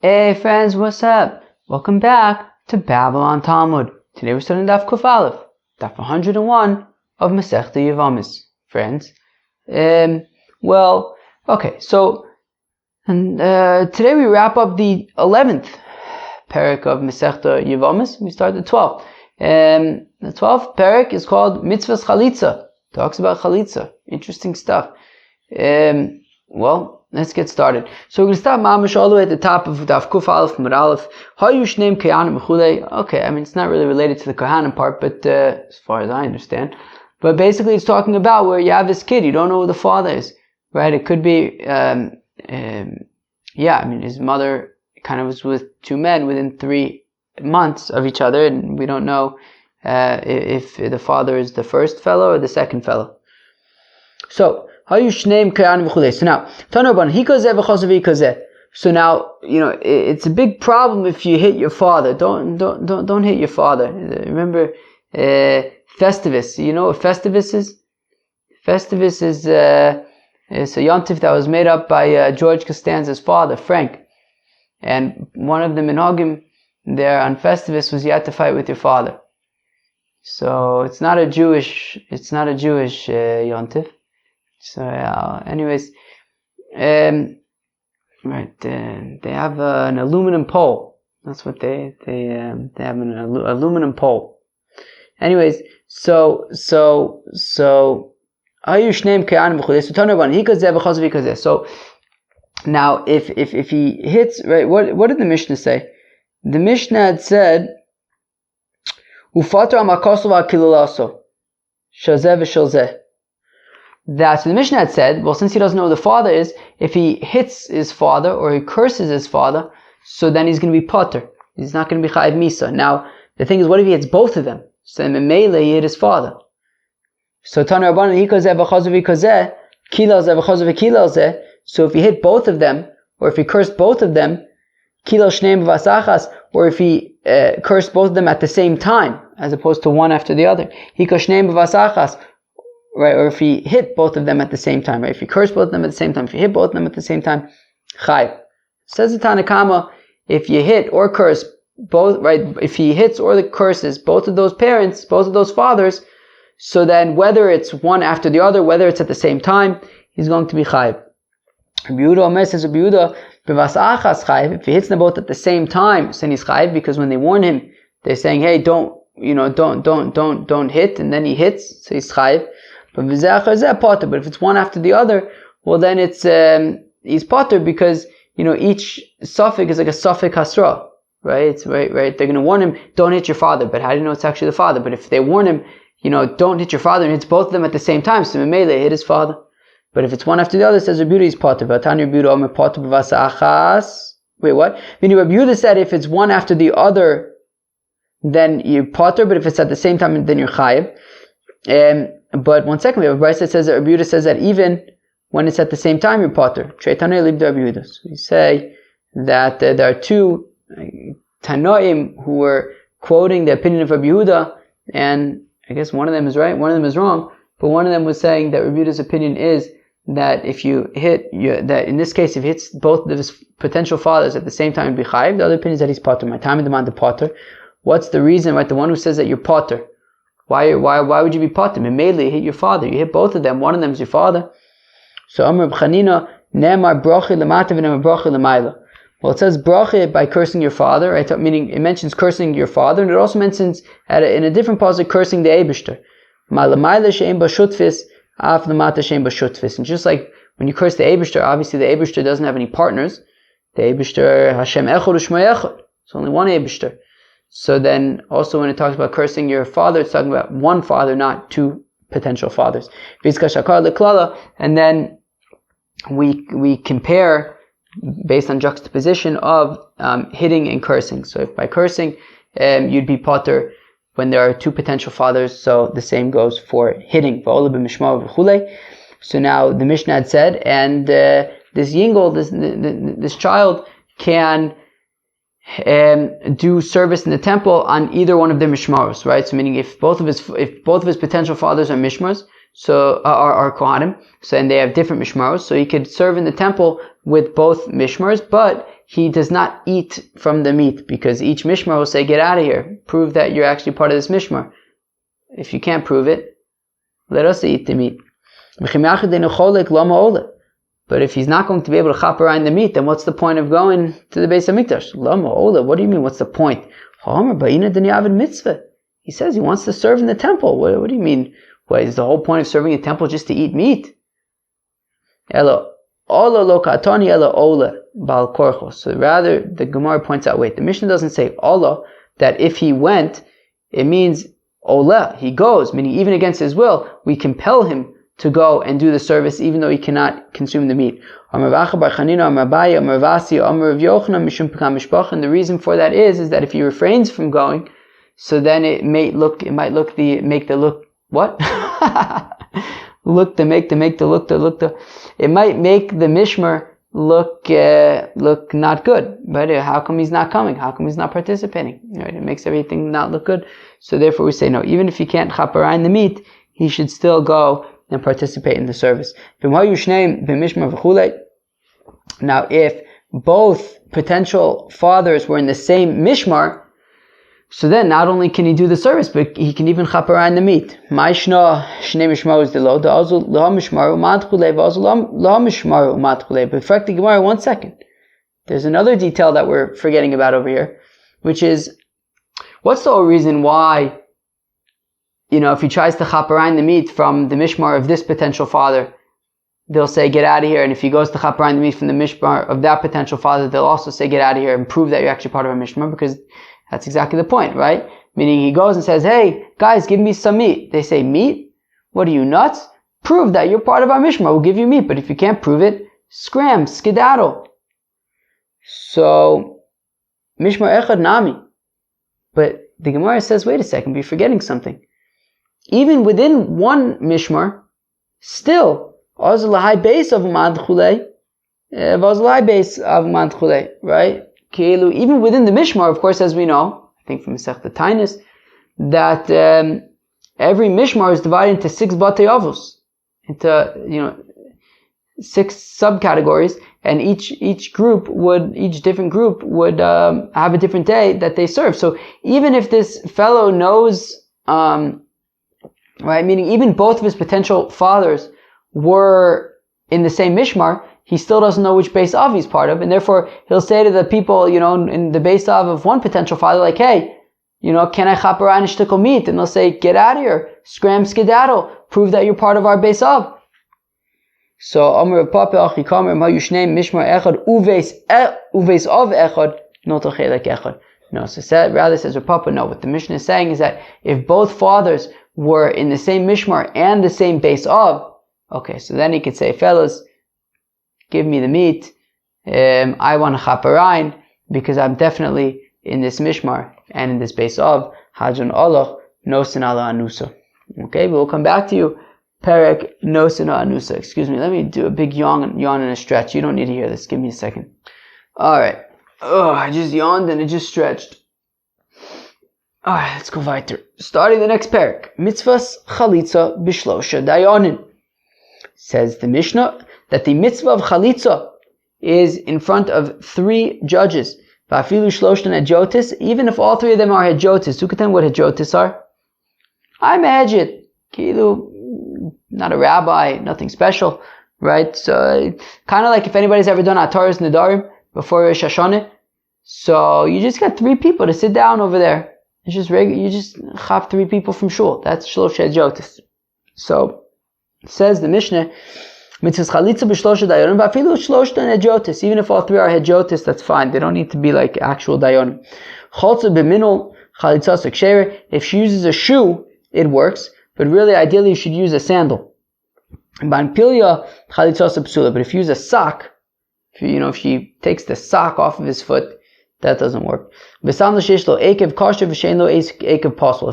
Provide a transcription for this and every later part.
Hey friends, what's up? Welcome back to Babylon Talmud. Today we're studying Daf Kuf Aleph, Daf 101 of Masechta Yevamos. Friends, today we wrap up the 11th parak of Masechta Yevamos. We start the 12th. The 12th parak is called Mitzvahs Chalitza. Talks about Chalitza. Interesting stuff. Let's get started. So we're going to start mamash all the way at the top of Daf Kuf Aleph Mud Aleph. Hayush name Kayanim B'chulei. Okay, I mean it's not really related to the Kohanim part, but as far as I understand. But basically it's talking about where you have this kid, you don't know who the father is, right? It could be, his mother kind of was with two men within 3 months of each other, and we don't know if the father is the first fellow or the second fellow. So now, it's a big problem if you hit your father. Don't hit your father. Remember, Festivus. You know what Festivus is? Festivus is a yontif that was made up by George Costanza's father, Frank. And one of the minhagim there on Festivus was you had to fight with your father. So it's not a Jewish yontif. So anyways, they have an aluminum pole. That's what they have an aluminum pole. Anyways, so now if he hits, right, what did the Mishnah say? The Mishnah had said that, so the Mishnah had said, well, since he doesn't know who the father is, if he hits his father or he curses his father, so then he's going to be potter. He's not going to be chayiv misa. Now, the thing is, what if he hits both of them? So in Memele, he hit his father. So Tana Rabbanan, so if he hit both of them, or if he cursed both of them, or if he cursed both of them at the same time, as opposed to one after the other, right, or if he hit both of them at the same time, right? If he cursed both of them at the same time, if he hit both of them at the same time, chayiv. Says the Tanaka, if you hit or curse both, right? If he hits or curses both of those parents, both of those fathers, so then whether it's one after the other, whether it's at the same time, he's going to be chayiv. Rabbi Yehuda Omer says, Rabbi Yehuda, b'vas chayiv. If he hits them both at the same time, then he's chayiv, because when they warn him, they're saying, hey, don't hit, and then he hits, so he's chayiv. But if it's one after the other, well then it's he's potter, because each suffix is like a suffix hasra, right? It's right. They're going to warn him, don't hit your father. But how do you know it's actually the father? But if they warn him, don't hit your father, and hits both of them at the same time, so Memele hit his father. But if it's one after the other, it says Rabbi Yehuda is potter. Wait, what? Meaning Rabbi Yehuda said if it's one after the other, then you're potter. But if it's at the same time, then you're chayiv. But one second, we have a brayso that says that Rabbi Yehuda says that even when it's at the same time, you're potter. So we say that there are two Tanoim who were quoting the opinion of Rabbi Yehuda, and I guess one of them is right, one of them is wrong, but one of them was saying that Rabbi Yehuda's opinion is that if you hit, that in this case, if he hits both of his potential fathers at the same time, it'd be chayiv. The other opinion is that he's potter. My time in demand the potter. What's the reason, right? The one who says that you're potter. Why would you be potter? Memele, hit your father. You hit both of them. One of them is your father. So Amar B'chanina, Ne'emar bracha l'mata v'ne'emar bracha l'mayla. Well, it says bracha by cursing your father, right? Meaning it mentions cursing your father, and it also mentions in a different pasuk cursing the Eibishter. Ma'lamayla she'em b'shutfis, af l'mata she'em b'shutfis. And just like when you curse the Eibishter, obviously the Eibishter doesn't have any partners. The Eibishter, Hashem echad u'shmo echad. It's only one Eibishter. So then, also when it talks about cursing your father, it's talking about one father, not two potential fathers. And then we compare based on juxtaposition of hitting and cursing. So if by cursing, you'd be potter when there are two potential fathers, so the same goes for hitting. So now the Mishnah had said, and this yingol, this child can do service in the temple on either one of their mishmaros, right? So meaning if both of his potential fathers are mishmars, so are kohanim, so and they have different mishmaros, so he could serve in the temple with both mishmars, but he does not eat from the meat, because each mishmar will say, get out of here, prove that you're actually part of this mishmar. If you can't prove it, let us eat the meat. But if he's not going to be able to chop around the meat, then what's the point of going to the Beis HaMikdash? Lama Ola, what do you mean, what's the point? He says he wants to serve in the temple. What do you mean? What, is the whole point of serving a temple just to eat meat? So rather, the Gemara points out, wait, the Mishnah doesn't say Ola, that if he went, it means Ola, he goes, meaning even against his will, we compel him to go and do the service even though he cannot consume the meat. And the reason for that is that if he refrains from going, so then it might make the mishmar look not good. But how come he's not coming? How come he's not participating? Right? It makes everything not look good. So therefore we say no, even if he can't chop around the meat, he should still go and participate in the service. Now if both potential fathers were in the same mishmar, so then not only can he do the service, but he can even chop around the meat. But correct the Gemara 1 second. There's another detail that we're forgetting about over here, which is, what's the whole reason why, if he tries to chop around the meat from the mishmar of this potential father, they'll say, get out of here. And if he goes to chop around the meat from the mishmar of that potential father, they'll also say, get out of here, and prove that you're actually part of a mishmar, because that's exactly the point, right? Meaning he goes and says, hey, guys, give me some meat. They say, meat? What are you, nuts? Prove that you're part of our mishmar. We'll give you meat. But if you can't prove it, scram, skedaddle. So, mishmar echad nami. But the Gemara says, wait a second, you're forgetting something. Even within one mishmar, still, ozalahai base of madchule, right? Even within the mishmar, of course, as we know, I think from Masechta Tainis, that every mishmar is divided into 6 batei avos, into 6 subcategories, and each different group would have a different day that they serve. So even if this fellow knows, right, meaning even both of his potential fathers were in the same mishmar, he still doesn't know which Beis Av he's part of, and therefore he'll say to the people, in the Beis Av of one potential father, like, hey, can I chop around a shtickle meat? And they'll say, get out of here, scram skedaddle, prove that you're part of our Beis Av. So, Amr Papa Achi Kamer Ma Yushneim Mishmar Echad Uveis Av Echad Noto Chelek Echad. No, so rather says Papa, no, what the Mishnah is saying is that if both fathers were in the same Mishmar and the same Beis Av, okay, so then he could say, fellas, give me the meat, I want to chop around, because I'm definitely in this mishmar and in this Beis Av, Hajan Allah, Nosin ala Anusa. Okay, we'll come back to you, Perek Nosin ala Anusa. Excuse me, let me do a big yawn and a stretch. You don't need to hear this, give me a second. Alright, I just yawned and it just stretched. Alright, let's go weiter. Starting the next Perek, Mitzvahs Chalitza Bishlosha Dayanin. Says the Mishnah that the mitzvah of chalitza is in front of 3 judges. Va'afilu shloshtan hedjotis, even if all 3 of them are hedjotis. Who can tell me what hedjotis are? I'm a hedjit. Kilu, not a rabbi, nothing special, right? So, kind of like if anybody's ever done Ataras Nedarim before Rosh Hashanah. So, you just got 3 people to sit down over there. You just chop 3 people from shul. That's shlosh hedjotis. So, says the Mishnah, mitzvahs chalitza b'shlosha dayonim v'afilu shloshta hedjotis. Even if all 3 are hedjotis, that's fine. They don't need to be like actual dayonim. Chalza b'minol chalitza s'ksherer. If she uses a shoe, it works. But really, ideally, you should use a sandal. Banpilya chalitza s'psula. But if you use a sock, if she takes the sock off of his foot, that doesn't work. V'sandal sheish lo ekev kosher v'shein lo ekev pasul.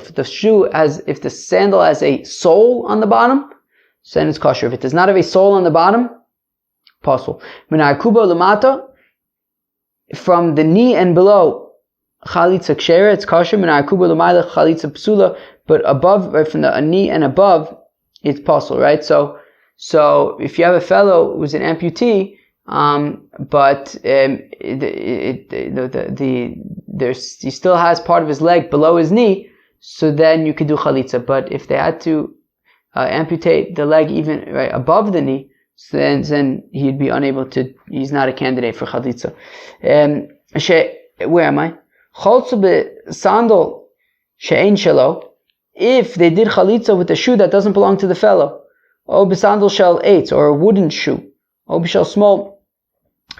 If the sandal has a sole on the bottom, so then it's kosher. If it does not have a sole on the bottom, pasul. Minarkuba lamata, from the knee and below, chalitza kshera, it's kosher. Minarkuba lamayla chalitza psula, but above, right, from the knee and above, it's pasul, right? So if you have a fellow who's an amputee, but he still has part of his leg below his knee, so then you could do chalitza. But if they had to amputate the leg even right above the knee, so then he'd be unable to. He's not a candidate for chalitza. Where am I? Cholzu sandal she'ein shelo. If they did chalitza with a shoe that doesn't belong to the fellow, or b'sandal shel eitz, or a wooden shoe, or b'shel small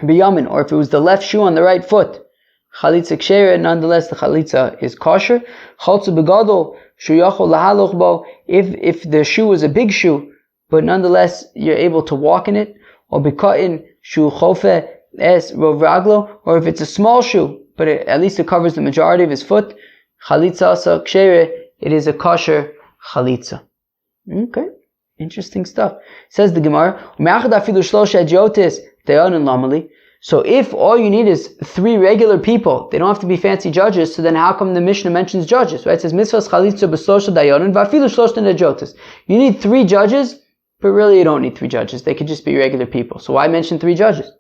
b'yamin, or if it was the left shoe on the right foot, chalitza ksheira, nonetheless the chalitza is kosher. Cholzu b'gadol shu yachol lahaloch bo. If the shoe was a big shoe, but nonetheless you're able to walk in it, or b'kain shu chofe es rov raglo, or if it's a small shoe, but at least it covers the majority of his foot, chalitza asa ksheira, it is a kosher chalitza. Okay, interesting stuff. Says the Gemara, so if all you need is 3 regular people, they don't have to be fancy judges, so then how come the Mishnah mentions judges? Right? It says mitzvahs chalitza b'shlosha dayanim v'afilu shlosha nejotis. You need 3 judges, but really you don't need 3 judges. They could just be regular people. So why mention 3 judges?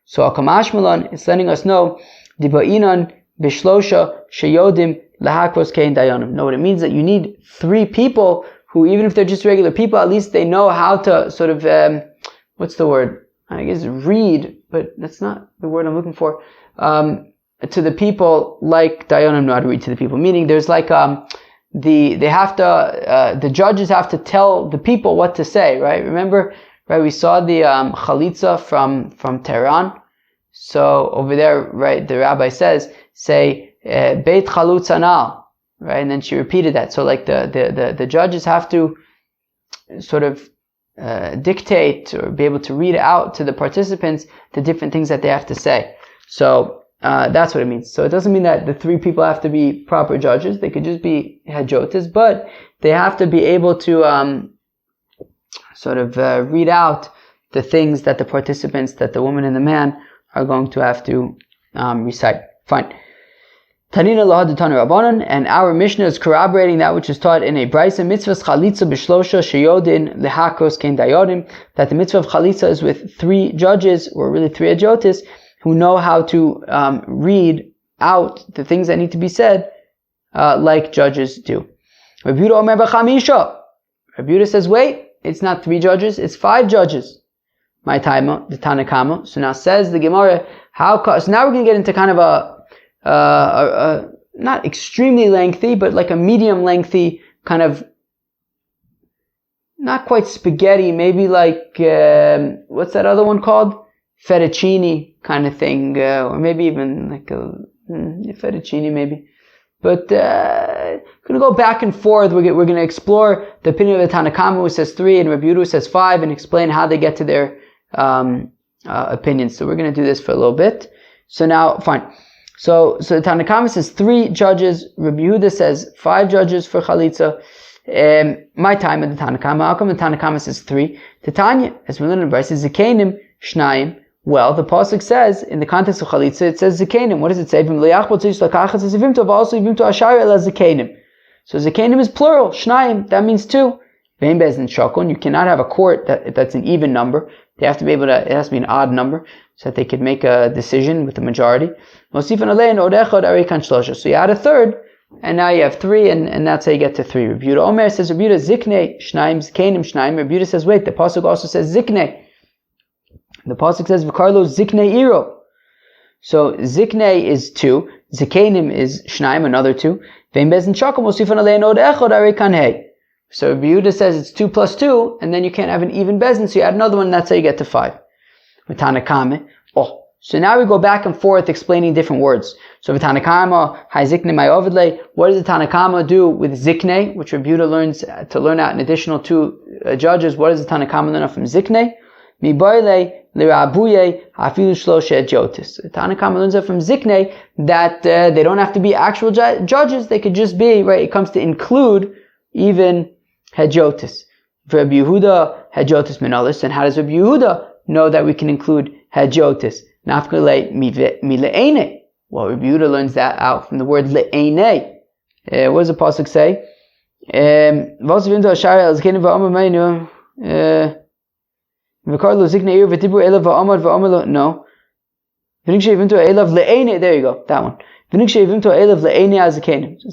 So Akamashmalan is letting us know diba'inan b'shlosha sheyodim lahakros kein dayanim. No, it means that you need 3 people who, even if they're just regular people, at least they know how to sort of, what's the word? I guess read, but that's not the word I'm looking for. To the people, like dayanim know how to read to the people. Meaning, there's like the judges have to tell the people what to say, right? Remember, right? We saw the chalitza from Tehran. So over there, right? The rabbi says, say Beit Chalutz Anal, right? And then she repeated that. So like the judges have to sort of dictate or be able to read out to the participants the different things that they have to say. So that's what it means. So it doesn't mean that the 3 people have to be proper judges. They could just be hajotas, but they have to be able to sort of read out the things that the participants, that the woman and the man are going to have to recite. Fine. Tanina lahad Tanu Rabbanan, and our Mishnah is corroborating that which is taught in a Brisa, mitzvahs chalitza b'shlosha sheyodin lehakros kein dayodim, that the mitzvah of chalitza is with 3 judges, or really 3 hajotis, who know how to read out the things that need to be said, like judges do. Rabbi Yehuda omer b'chamisha. Rabbi Yehuda says, wait, it's not 3 judges, it's 5 judges. My taima, the Tanakama. So now says the Gemara, so now we're going to get into kind of a not extremely lengthy, but like a medium lengthy kind of, not quite spaghetti, maybe like, what's that other one called? Fettuccine kind of thing, or maybe even like a fettuccine maybe. But going to go back and forth. We're going to explore the opinion of the Tanakama, who says 3, and Rabbi Yehuda, who says 5, and explain how they get to their opinions. So we're going to do this for a little bit. So now, fine. So the Tanakama says 3 judges. Rabbi Yehuda says 5 judges for chalitza. My time at the Tanakama. How come the Tanakama says 3? Titania, as we learned in the Brisa, Zikenim Shnayim. Well, the pasuk says in the context of chalitza, it says Zikenim. What does it say? So Zikenim is plural. Shnayim, that means 2. You cannot have a court that's an even number. They have to be able to, it has to be an odd number, so that they could make a decision with the majority. So you add a 3rd, and now you have 3, and that's how you get to 3. Rabbi Yehuda Omer says, Rabbi Yehuda Ziknei Shnaim Zikenim Shnaim. Rabbi Yehuda says, wait, the pasuk also says Ziknei. The pasuk says, V'karlo Ziknei Iro. So Ziknei is 2, Zikenim is Shnaim, another 2. So Rabbi Yehuda says it's 2 plus 2, and then you can't have an even bezin, so you add another one, and that's how you get to 5. With Tanakame. So now we go back and forth explaining different words. So with Tanakama, Hai Zikne Mai Ovidle, what does the Tanakama do with Zikne, which Rabbi Yehuda learns to learn out an additional 2 judges? What does the Tanakama learn out from Zikne? Mi Boile Lirabuye Hafilu Shloshe Jotis. The Tanakama learns out from Zikne that they don't have to be actual judges, they could just be, right, it comes to include even Hajotis. For Rabbi Yehuda, Hajotis Minolis, and how does Rabbi Yehuda know that we can include Hajotis? Nafkele mi le'ene. Well, Rabbi Yehuda learns that out from the word le'ene. What does the pasuk say? No. There you go, that one. It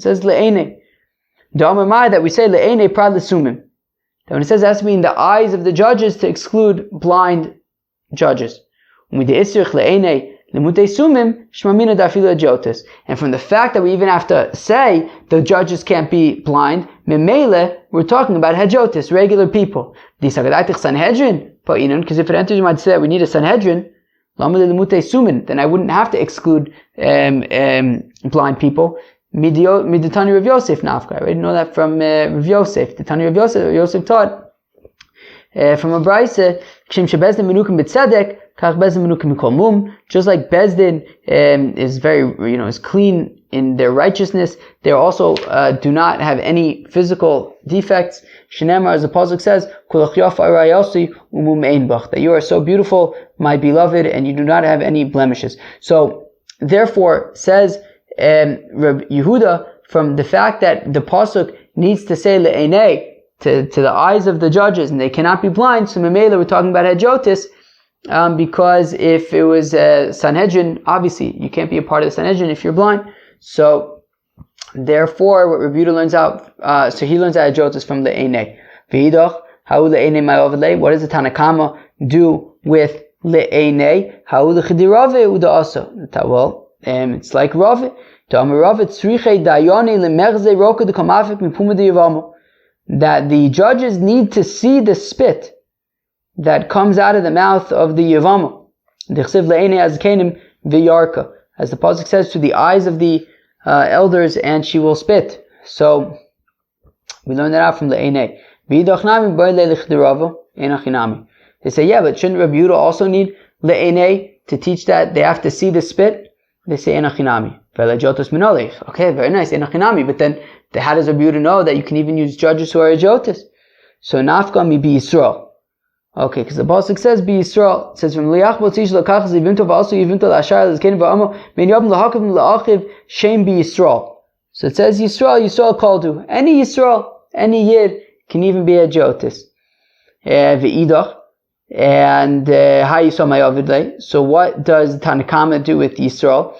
says le'ene. That we say le'ene prad lesumim. That when it says it has to be in the eyes of the judges to exclude blind judges. And from the fact that we even have to say the judges can't be blind, we're talking about hajotis, regular people. Because if it enters, you might say that we need a Sanhedrin, then I wouldn't have to exclude blind people. Miditani Rav Yosef nafka. I already know that from Rav Yosef. The Tani Rav Yosef taught from a brayse, just like Bezdin is very, is clean in their righteousness, they also do not have any physical defects. Shenemar, as the pasuk says, that you are so beautiful, my beloved, and you do not have any blemishes. So, therefore, says Reb Yehuda, from the fact that the pasuk needs to say le'enei, to the eyes of the judges, and they cannot be blind, so memela we're talking about hajotis, because if it was Sanhedrin, obviously you can't be a part of the Sanhedrin if you're blind. So therefore, what Rabbi Yehuda learns out, so he learns out hajotis from le'enei. V'idach, ha'u le'enei ma'ovad. What does the Tanakama do with le'enei? Ha'u l'chidirave u'da asa. Well, it's like Rave. That the judges need to see the spit that comes out of the mouth of the Yevamos. As the pasuk says, to the eyes of the elders, and she will spit. So we learn that out from the Einei. They say, yeah, but shouldn't Rabbi Yehuda also need le'enei to teach that they have to see the spit? They say enachinami. Okay, very nice, enachinami. But then, how does Rabbi Yehuda know that you can even use judges who are ajotis? So nafka mi bi Yisrael. Okay, because the pasuk says bi Yisrael. It says from liach botzish lakach zivimto v'asu yivimto la'ashar l'zkein v'amo min yom l'hakav l'achiv shem bi Yisrael. So it says Yisrael called to any Yisrael, any yid can even be ajotis. V'idach. And so what does Tanakama do with Yisrael?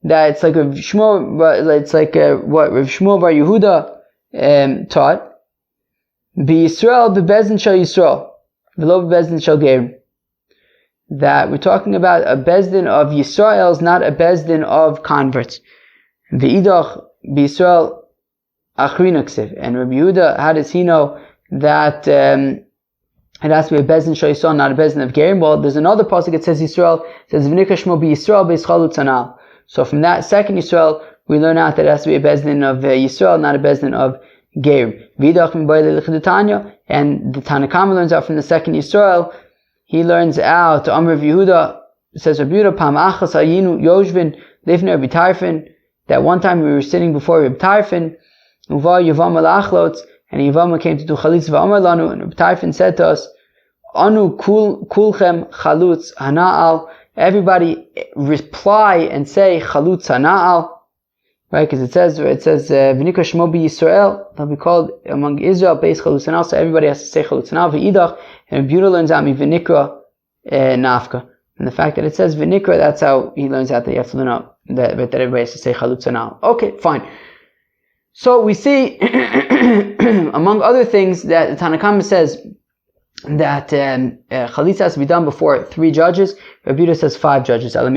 That it's like Rav Shmuel, it's like what Rav Shmuel bar Yehuda taught. Be Yisrael, be Bezdin shel Yisrael, v'lo be Bezdin shel Gerim. That we're talking about a Bezdin of Yisraels, not a Bezdin of converts. V'idach be Yisrael achrina ksiv. And Rabbi Yehuda, how does he know that it has to be a Bezdin shel Yisrael, not a Bezdin of Gerim? Well, there's another pasuk that says Yisrael, it says V'nikra shmo be Yisrael beis chalut tzanal. So from that second Yisrael, we learn out that it has to be a Bezdin of Yisrael, not a Bezdin of Gerim. V'idach min b'ay le'chidutanya, and the Tanakama learns out from the second Yisrael. He learns out to Amr of Yehuda. It says Rabbi Yehuda Pam achas hayinu yoshvin lifnei Rabbi Tarfon, that one time we were sitting before Rabbi Tarfon, uva Yevamos la'achlotz, and Yevamos came to do chalitz v'amar lanu, and Rabbi Tarfon said to us, Anu kulchem chalutz hana'al. Everybody reply and say chalutz hana'al, right? Because it says v'nikra shmo bi Yisrael, they'll be called among Israel based chalutz hana'al. So everybody has to say chalutz hana'al. V'idach, and Rabbi Yehuda learns out mi v'nikra nafka. And the fact that it says v'nikra, that's how he learns out that you have to learn out that everybody has to say chalutz hana'al. Okay, fine. So we see, among other things, that the Tanakama says that chalitza has to be done before 3 judges. Rabbi Yehuda says 5 judges. So if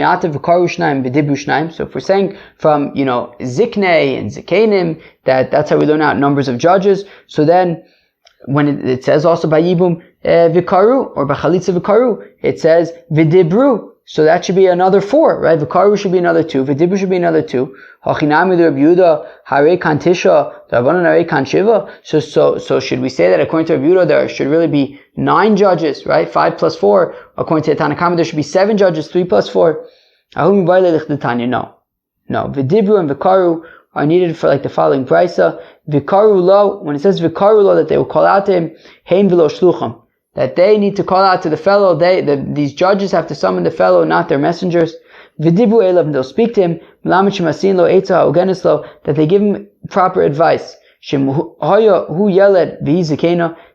we're saying from ziknei and zikenim, that's how we learn out numbers of judges. So then when it says also by yibum vikaru, or by chalitza vikaru, it says vidibru. So that should be another 4, right? Vikaru should be another 2. Vidibru should be another 2. Hachinami Rabbi Yehuda harei kantisha, Rabbanan harei kanshiva. So should we say that according to Rabbi Yehuda there should really be 9 judges, right? 5 plus 4. According to Tanakama there should be 7 judges, 3 plus 4. No. Vidibru and vikaru are needed for like the following brisa. Vikaru lo, when it says vikaru lo, that they will call out to him, hein v'lo shlucham, that they need to call out to the fellow. These judges have to summon the fellow, not their messengers. V'dibru elav, and they'll speak to him. That they give him proper advice. That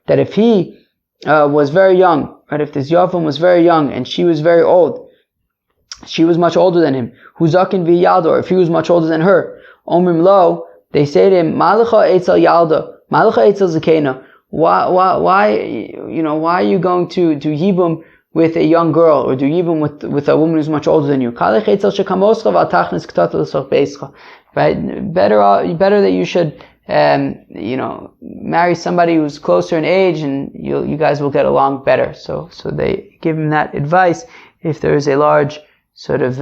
that if he was very young, right? If this Yavam was very young and she was very old, she was much older than him. Huzakin v'yalda, or if he was much older than her. Omrim lo, they say to him, Malacha eitzel yalda, Malacha eitzel zakena. Why, why are you going to do yibum with a young girl, or do yibum with a woman who's much older than you? Right? Better that you should, marry somebody who's closer in age, and you guys will get along better. So they give him that advice if there is a large sort of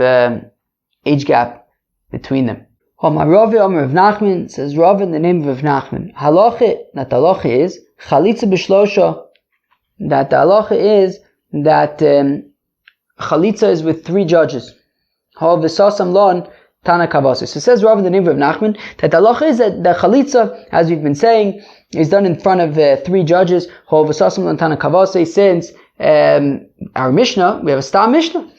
age gap between them. Rav Nachman says, Rav in the name of Nachman. That the halacha is chalitza b'shlosha. That the halacha is that chalitza is with 3 judges. V'sasam lon Tanaka Basis. So it says Rav in the name of Nachman that the halacha is that the chalitza, as we've been saying, is done in front of 3 judges. V'sasam lon Tanaka Basis. Since our Mishnah, we have a stam Mishnah.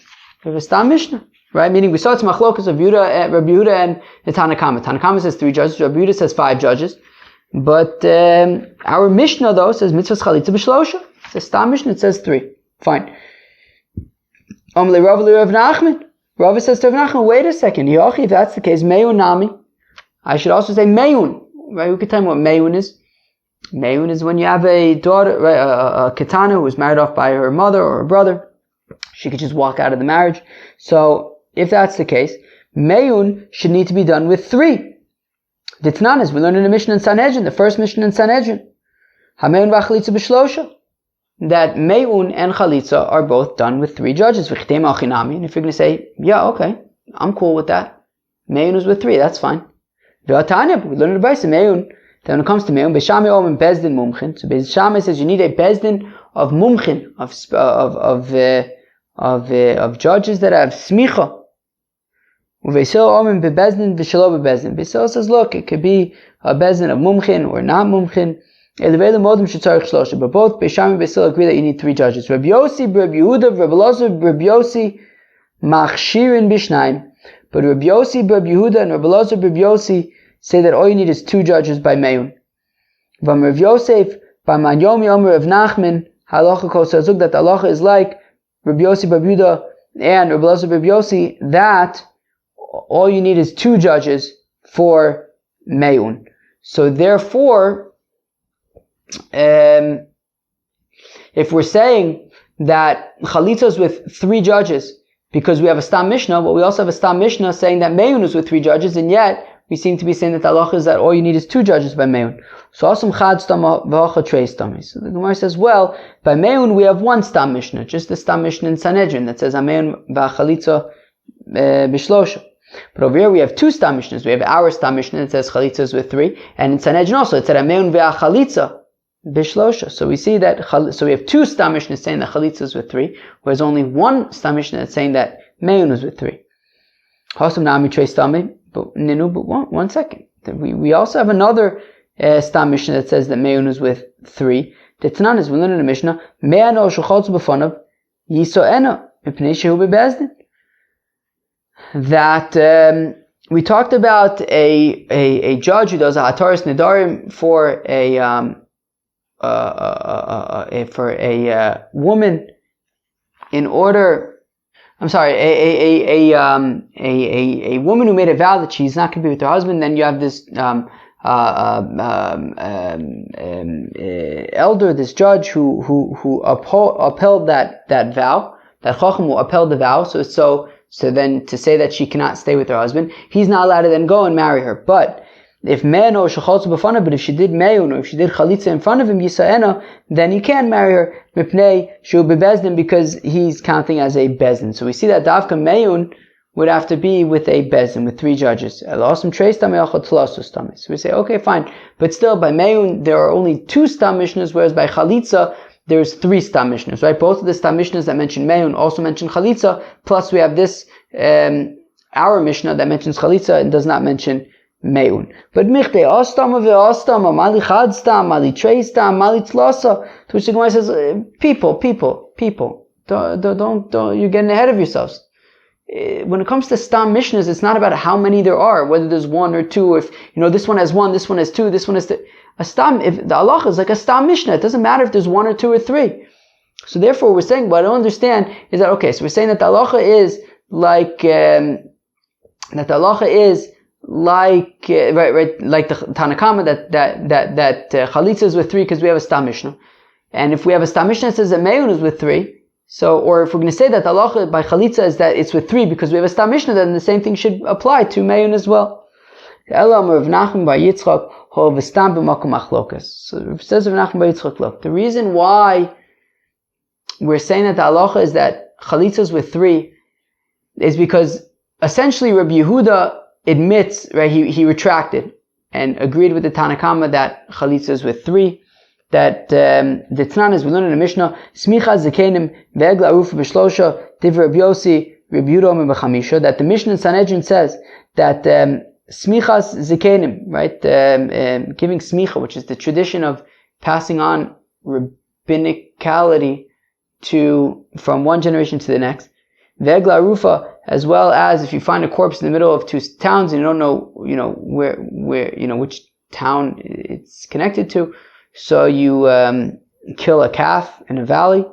Right? Meaning we saw it's machlokas of Rabbi Yehuda and the Tanakama. Tanakama says 3 judges, Rabbi Yehuda says 5 judges. But our Mishnah though says mitzvahs chalitza b'shlosha. It says stam Mishnah, it says 3. Fine. Amalei Rav Nachman. Rav says to Rav Nachman, wait a second. If that's the case, Meyun Nami. I should also say Meyun. Right? Who can tell me what Meyun is? Meyun is when you have a daughter, right, a ketana who was married off by her mother or her brother. She could just walk out of the marriage. So, if that's the case, Meyun should need to be done with 3. The Tananas, we learned in the Mishnah in Sanhedrin, the first Mishnah in Sanhedrin. HaMeyun v'achalitza b'shlosha. That Meyun and Chalitza are both done with 3 judges. And if you're going to say, yeah, okay, I'm cool with that. Meyun is with 3, that's fine. We learned in the Brisa, Meyun. Then when it comes to Meyun, B'Shamei Om Bezdin Mumchin. So Beis Shammai says you need a Bezdin of Mumchin, of judges that have smicha. Beis Hillel says, look, it could be a bezdin of mumchin or not mumchin. But both Beis Shammai and Beis Hillel agree that you need 3 judges. Rabbi Yossi, Rabbi Yehuda, Rabbi Elazar, Rabbi Yossi, machshirin b'shnayim. But Rabbi Yossi, Rabbi Yehuda, and Rabbi Elazar, Rabbi Yossi say that all you need is 2 judges by Meyun. Rav Yosef, by Manyomi Omer of Nachman, halacha kol sazuk, that the halacha is like Rabbi Yossi, Rabbi Yehuda, and Rabbi Elazar, Rabbi Yossi, that all you need is 2 judges for Meyun. So therefore, if we're saying that Chalitza is with 3 judges, because we have a Stam Mishnah, but we also have a Stam Mishnah saying that Meyun is with 3 judges, and yet we seem to be saying that the halacha is that all you need is 2 judges by Meyun. So Asum Chad Stama V'Acha Trei Stami. So the Gemara says, well, by Meyun we have 1 Stam Mishnah, just the Stam Mishnah in Sanhedrin that says Meyun V'Chalitza B'Shlosha. But over here we have 2 Stam Mishnahs. We have our Stam Mishnah that says Chalitza is with 3, and in Sanhedrin also it said Meyun V'Chalitza B'Shlosha. So we see that, so we have 2 Stam Mishnahs saying that Chalitza is with 3, whereas only 1 Stam Mishnah that's saying that Meyun is with 3. Hasam Nami Trei Stami. But one second. We also have another Stam Mishnah that says that Meyun is with 3. The Tanan is, we learn in the Mishnah, Me'ano Shecholz B'Fanav Yiso'ena Mipnei Shehu Bebezdin. That we talked about a judge who does a Hataras Nedarim for a woman in order. I'm sorry, a woman who made a vow that she's not going to be with her husband. Then you have this elder, this judge who upheld that vow, that chacham who upheld the vow. So then to say that she cannot stay with her husband, he's not allowed to then go and marry her. But if men or shecholz b'fanav, but if she did meyun or if she did chalitza in front of him, yisa'ena, then he can marry her mipnei shehu bebezdin, because he's counting as a bezdin. So we see that davka meyun would have to be with a bezdin, with 3 judges. So we say, okay, fine, but still by meyun there are only 2 Stam Mishnahs, whereas by chalitza there's 3 Stam Mishnahs, right? Both of the Stam Mishnahs that mention meyun also mention chalitza, plus we have this our Mishnah that mentions chalitza and does not mention Meyun. But michte astama ve'astama, mali chad stam, mali trei stam, mali tlasa. To which the Gemara says, people, don't, you're getting ahead of yourselves. when it comes to Stam Mishnahs, it's not about how many there are, whether there's one or two, if, this one has one, this one has two, this one has two. If the halacha is like a Stam Mishnah, it doesn't matter if there's one or two or three. So therefore, we're saying, what I don't understand is that, okay, so we're saying that the halacha is like, right, like the Tanakama, that Chalitza is with three because we have a Stam Mishnah. And if we have a Stam Mishnah that says that Meyun is with three, so, or if we're going to say that the halacha by Chalitza is that it's with three because we have a Stam Mishnah, then the same thing should apply to Meyun as well. So it says Rav Nachman bar Yitzchak, look, the reason why we're saying that the halacha is that Chalitza is with three is because essentially Rabbi Yehuda admits, right, he retracted and agreed with the Tanakama that Chalitza is with three, that the Tnan is, we learn in the Mishnah, Smicha Zekenim Ve'egla Arufa B'Shlosha Div Rabbi Yossi Rabbi Yehuda B'Chamisha, that the Mishnah in Sanhedrin says that Smichas Zekenim, right, giving Smicha, which is the tradition of passing on rabbinicality from one generation to the next, Ve'egla Arufa, as well as if you find a corpse in the middle of two towns and you don't know, where which town it's connected to, so you kill a calf in a valley.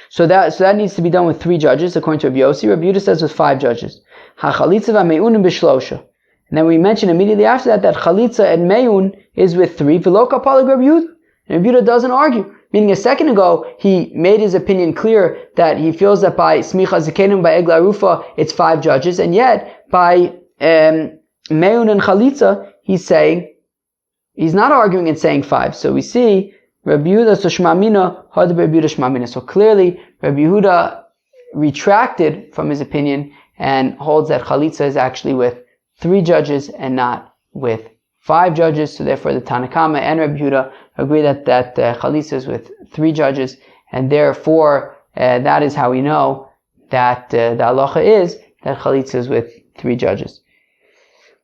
So that needs to be done with three judges, according to Rabbi Yossi. Rabbi Yehuda says with five judges. HaChalitza v'meyunim b'shlosha. And then we mention immediately after that Chalitza and Meyun is with three. V'lo kapalig Rabbi Yehuda. And Rabbi Yehuda doesn't argue. Meaning a second ago, he made his opinion clear that he feels that by Smicha Zekenim, by Egla Rufa, it's five judges. And yet, by Meyun and Chalitza, he's not arguing and saying five. So we see Rabbi Yehuda so Shmamina, Rabbi Yehuda Shmamina. So clearly, Rabbi Yehuda retracted from his opinion and holds that Chalitza is actually with three judges and not with five judges. So therefore, the Tanakama and Rabbi Yehuda agree that Chalitza is with three judges, and therefore that is how we know that the halacha is that Chalitza is with three judges.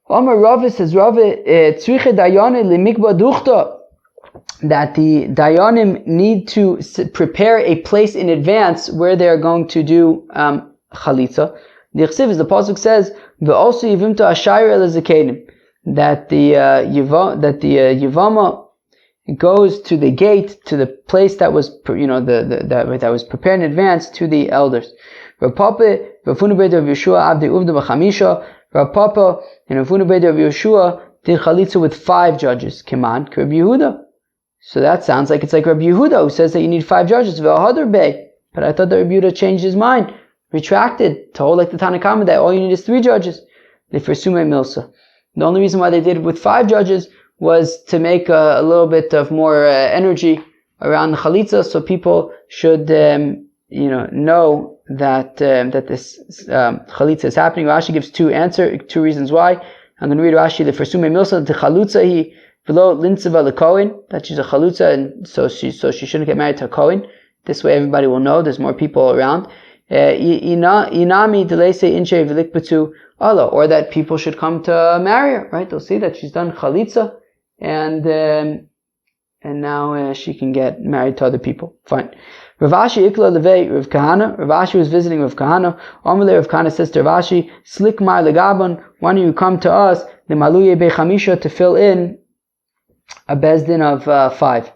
Omar Rava says, Tzriche Dayanim limikba duchta, that the Dayanim need to prepare a place in advance where they are going to do Chalitza. The Chsiv, as the pasuk says, ve'osu yivimta ashayir el zakenim, that the Yevama goes to the gate, to the place that was, that was prepared in advance to the elders. Rav Papa, Rafunu Beit of Yeshua, Abdi Uvda B'Chamisha, Rav Papa and Rafunu Beit of Yeshua did Chalitza with five judges. Keman, Rabbi Yehuda. So that sounds like it's like Rabbi Yehuda who says that you need five judges. V'ahadar Bey. But I thought that Rabbi Yehuda changed his mind, retracted, told like the Tanakama that all you need is three judges. They Fersume Milsa. The only reason why they did it with five judges was to make a little bit of more energy around the Chalitza, so people should, know that this Chalitza is happening. Rashi gives two reasons why. I'm going to read Rashi. The Fersume Milsa, the Chalutza he below Lintzeva the Kohen, that she's a Chalutza, and so she shouldn't get married to a Kohen. This way everybody will know. There's more people around. Inami delese inche v'likbatu Allah, or that people should come to marry her, right? They'll see that she's done Chalitza, and now she can get married to other people. Fine. Rav Ashi ikla levei Rav Kahana. Rav Ashi was visiting Rav Kahana. Amalei Rav Kahana says to Rav Ashi, Slik mar legaban, why don't you come to us, the maluye bechamisha, to fill in a bezdin of five,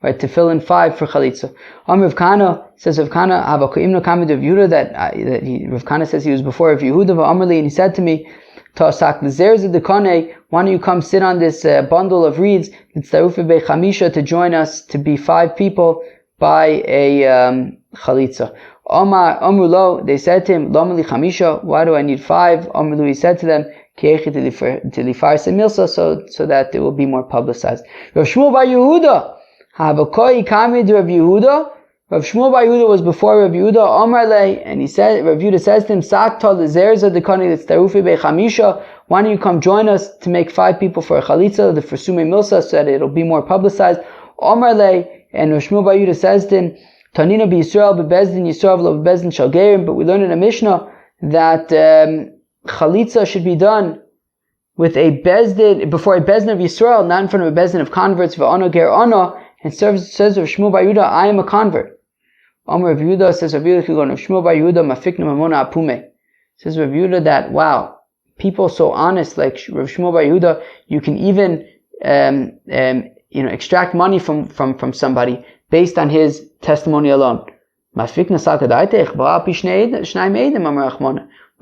right? To fill in five for Chalitza. Rav Kahana says Rav Kahana, Havakoimno kamid Rav Yehuda, that Rav Kahana says he was before Rav Yehuda, Amalei, and he said to me, Ta'asak l'zerz dekane, why don't you come sit on this bundle of reeds, Tztarufe bechamisha, to join us to be five people by a Chalitza. Amrulo, they said to him, Lomali chamisha, why do I need five? Amrulo, he said to them, Kiechi tilifar semilsa, so that it will be more publicized. Rav Shmuel bar Yehuda, Havakoi kamid Rav Yehuda. Rav Shmuel bar Yehuda was before Rav Yehuda, Amarle, and he said, Rav Yehuda says to him, Sakta l'zerza dekani l'tztarufi bechamisha, why don't you come join us to make five people for a Chalitza, the Fersume Milsa, so that it'll be more publicized. Amarle, and Rav Shmuel bar Yehuda says to him, Tanina b'Yisrael b'bezdin Yisrael v'lo b'bezdin shalgerim, but we learn in a Mishnah that Chalitza should be done with a bezdin, before a bezdin of Yisrael, not in front of a bezdin of converts, v'ano ger ano, and says Rav Shmuel bar Yehuda, I am a convert. Rav Yehuda says, Rav Yehuda, Shmuel bar Yehuda, mafikna mamona apume. Says Rav Yehuda that, wow, people so honest like Rav Shmuel Bar Yehuda, you can even extract money from somebody based on his testimony alone. What do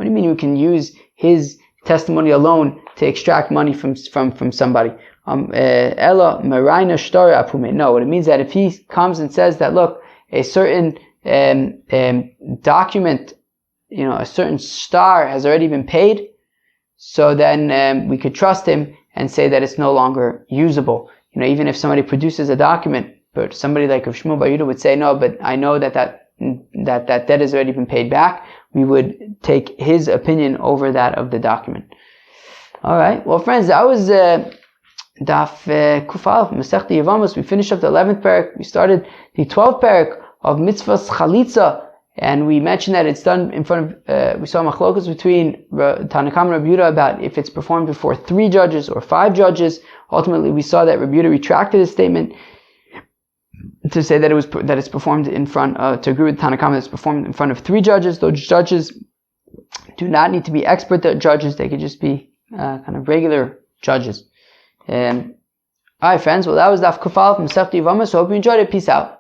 you mean you can use his testimony alone to extract money from somebody? No, what it means that if he comes and says that, look, a certain document, a certain star has already been paid, so then we could trust him and say that it's no longer usable. Even if somebody produces a document, but somebody like Rav Shmuel Bar Yehuda would say, no, but I know that debt has already been paid back. We would take his opinion over that of the document. All right. Well, friends, that was Daf Kufal Masechta Yevamos. We finished up the 11th parak. We started the 12th parak of Mitzvahs Chalitza, and we mentioned that it's done in front of. We saw machlokas between Tanaka and Rabbi Yehuda about if it's performed before 3 judges or 5 judges. Ultimately, we saw that Rabbi Yehuda retracted his statement to say that it's performed in front to agree with Tanakama, it's performed in front of 3 judges. Those judges do not need to be expert judges; they could just be kind of regular judges. All right, friends. Well, that was Daf Kufal from Masechta Yevamos. So hope you enjoyed it. Peace out.